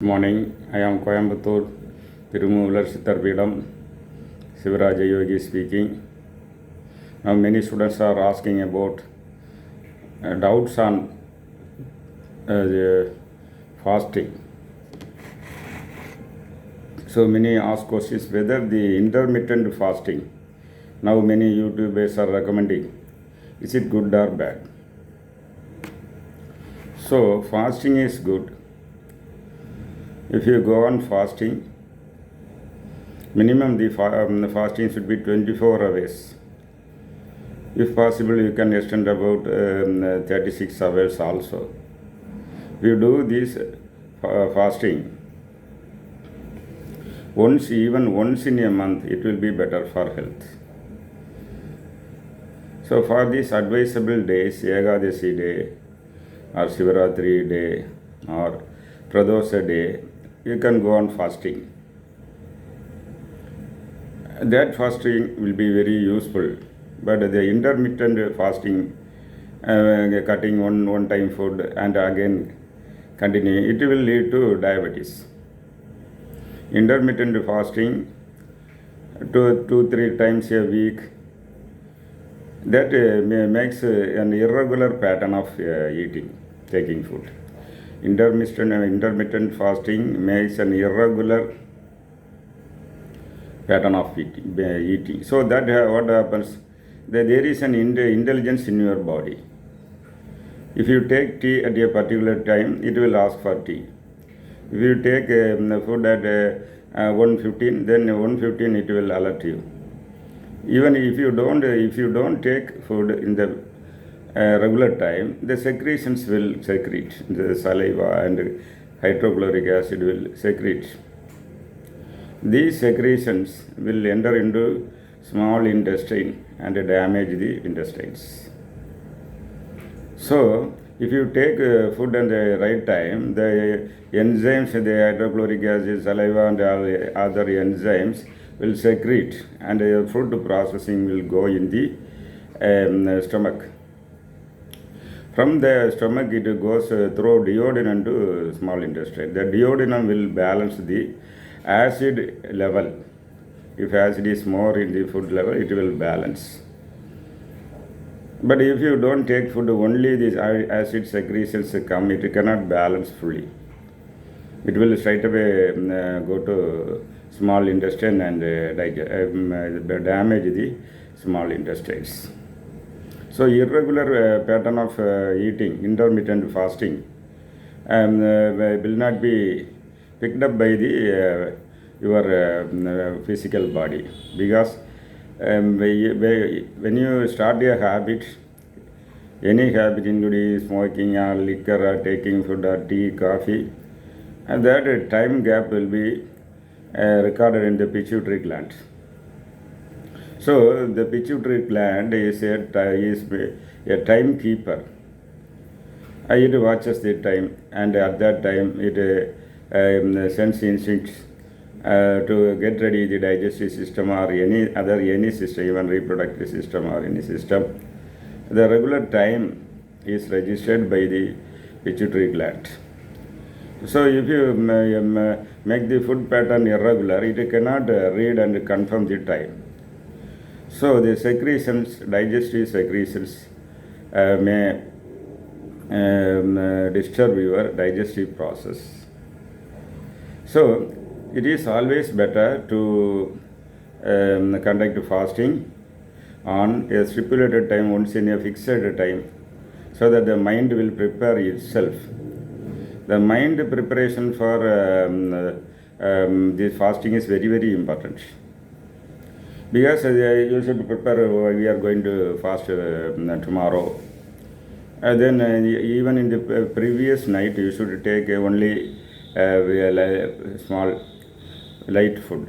Good morning. I am Coimbatore, Tirumular Sittarpidam, Sivaraja Yogi speaking. Now many students are asking about doubts on the fasting. So many ask questions whether the intermittent fasting, now many YouTubers are recommending, is it good or bad? So fasting is good. If you go on fasting, minimum the fasting should be 24 hours. If possible, you can extend about 36 hours also. If you do this fasting even once in a month, it will be better for health. So for these advisable days, Ekadasi day or Shivaratri day or Pradosha day, you can go on fasting. That fasting will be very useful, but the intermittent fasting, cutting one time food and again continue, it will lead to diabetes. Intermittent fasting 2-3 times a week, that makes an irregular pattern of taking food. Intermittent fasting makes an irregular pattern of eating. So that what happens, there is an intelligence in your body. If you take tea at a particular time, it will ask for tea. If you take food at 1:15, then 1:15 it will alert you. Even if you don't take food in the regular time, the secretions will secrete. The saliva and hydrochloric acid will secrete. These secretions will enter into small intestine and damage the intestines. So, if you take food at the right time, the enzymes, the hydrochloric acid, saliva and other enzymes will secrete, and food processing will go in the stomach. From the stomach, it goes through duodenum to small intestine. The duodenum will balance the acid level. If acid is more in the food level, it will balance. But if you don't take food, only these acid secretions come, it cannot balance fully. It will straight away go to small intestine and damage the small intestines. So irregular pattern of eating, intermittent fasting, will not be picked up by the your physical body, because when you start a habit, any habit, including smoking or liquor or taking food or tea, coffee, and that time gap will be recorded in the pituitary gland. So the pituitary gland is a timekeeper. It watches the time, and at that time it sends instincts to get ready the digestive system or any system, even reproductive system or any system. The regular time is registered by the pituitary gland. So if you make the food pattern irregular, it cannot read and confirm the time. So the secretions, digestive secretions, may disturb your digestive process. So it is always better to conduct fasting on a stipulated time, once in a fixed time, so that the mind will prepare itself. The mind preparation for this fasting is very, very important. Because you should prepare, we are going to fast tomorrow. Then even in the previous night, you should take only small light food.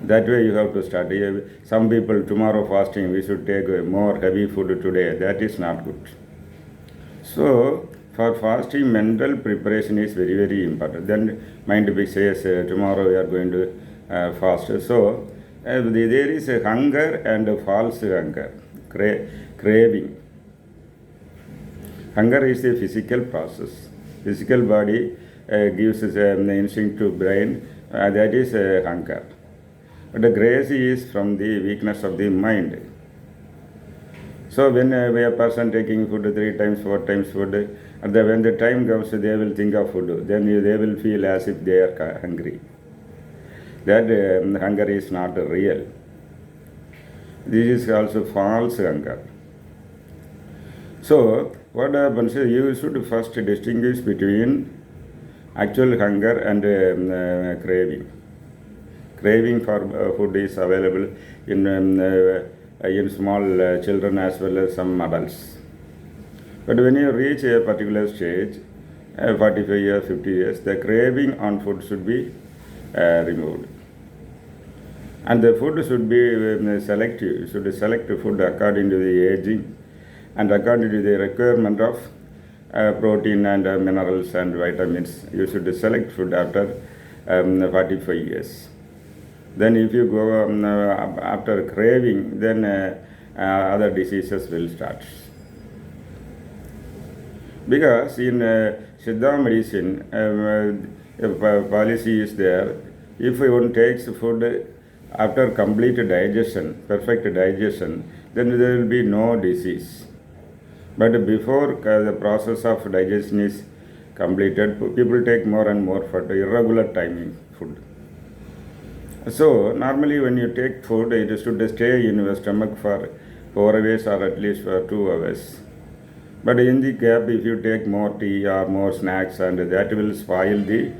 That way you have to start. Some people, tomorrow fasting, we should take more heavy food today. That is not good. So for fasting, mental preparation is very, very important. Then mind says, tomorrow we are going to fast. So there is a hunger and a false hunger, craving. Hunger is a physical process. Physical body gives the instinct to brain, that is hunger. But the grace is from the weakness of the mind. So when a person taking food 3 times, 4 times food, when the time comes, they will think of food. Then they will feel as if they are hungry. That hunger is not real. This is also false hunger. So what happens is you should first distinguish between actual hunger and craving. Craving for food is available in small children as well as some adults. But when you reach a particular stage, 45 years, 50 years, the craving on food should be removed. And the food should be selective. You should select food according to the aging and according to the requirement of protein and minerals and vitamins. You should select food after 45 years. Then if you go after craving, then other diseases will start. Because in Siddha medicine, a policy is there. If one takes food after complete digestion, perfect digestion, then there will be no disease. But before the process of digestion is completed, people take more and more food, irregular timing food. So normally when you take food, it should stay in your stomach for 4 hours or at least for 2 hours. But in the gap, if you take more tea or more snacks, and that will spoil the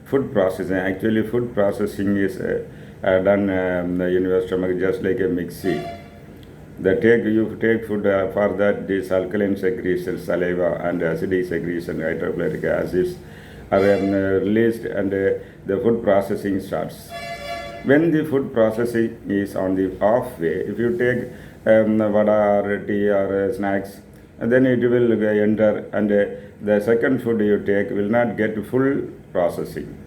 food processing. Actually, food processing is done in your stomach just like a mixie. You take food for that, these alkaline secretions, saliva and acidic secretion, hydrochloric acids are released, and the food processing starts. When the food processing is on the off way, if you take vada or tea or snacks, then it will enter, and the second food you take will not get full processing,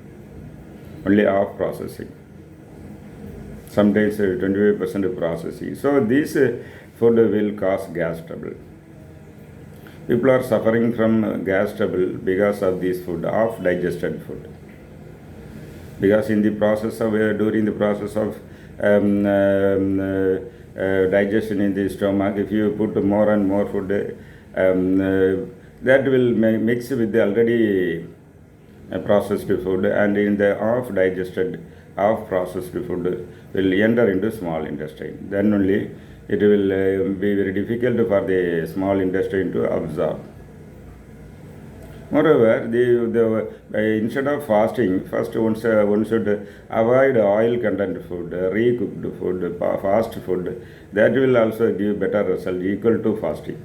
only off processing. Sometimes 25% processing. So this food will cause gas trouble. People are suffering from gas trouble because of this food, off digested food. Because in the process of during the process of digestion in the stomach, if you put more and more food, that will mix with the already processed food, and in the off digested, off processed food will enter into small intestine. Then only it will be very difficult for the small intestine to absorb. Moreover, instead of fasting, first one should avoid oil content food, recooked food, fast food. That will also give better result, equal to fasting.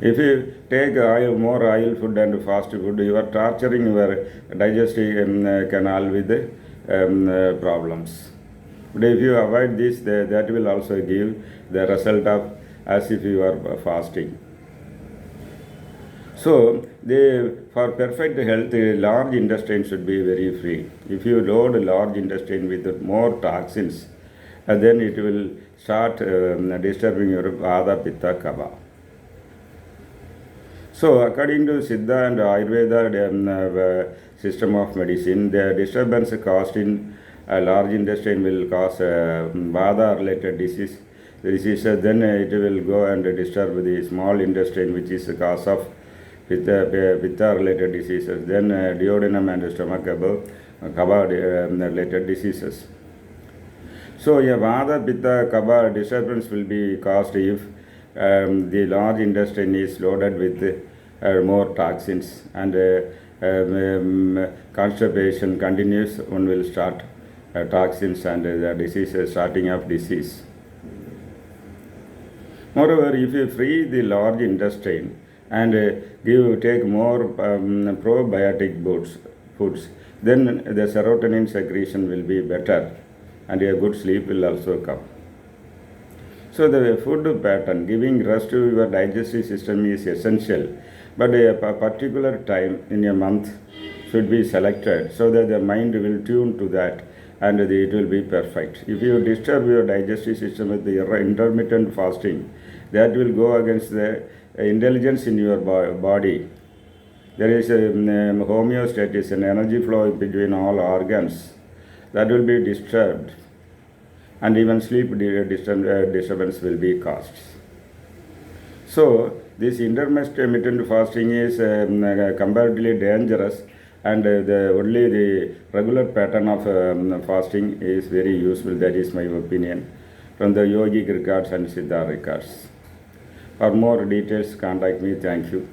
If you take more oil food and fast food, you are torturing your digestive canal with problems. But if you avoid this, that will also give the result of as if you are fasting. So, for perfect health, large intestine should be very free. If you load large intestine with more toxins, then it will start disturbing your Vata, Pitta, Kapha. So, according to Siddha and Ayurveda system of medicine, the disturbance caused in a large intestine will cause Vata-related disease. Then it will go and disturb the small intestine, which is the cause of Pitta-related diseases, then duodenum and stomach above, Kapha-related diseases. So, a Vata, Pitta, Kapha disturbance will be caused if the large intestine is loaded with more toxins, and constipation continues. One will start toxins and the disease, starting of disease. Moreover, if you free the large intestine and take more probiotic foods, then the serotonin secretion will be better, and a good sleep will also come. So the food pattern, giving rest to your digestive system is essential, but a particular time in a month should be selected so that the mind will tune to that, and it will be perfect. If you disturb your digestive system with the intermittent fasting, that will go against the intelligence in your body. there is homeostasis, an energy flow between all organs that will be disturbed, and even sleep disturbance will be caused. So this intermittent fasting is comparatively dangerous, and only the regular pattern of fasting is very useful. That is my opinion from the yogic records and Siddha records. For more details, contact me. Thank you.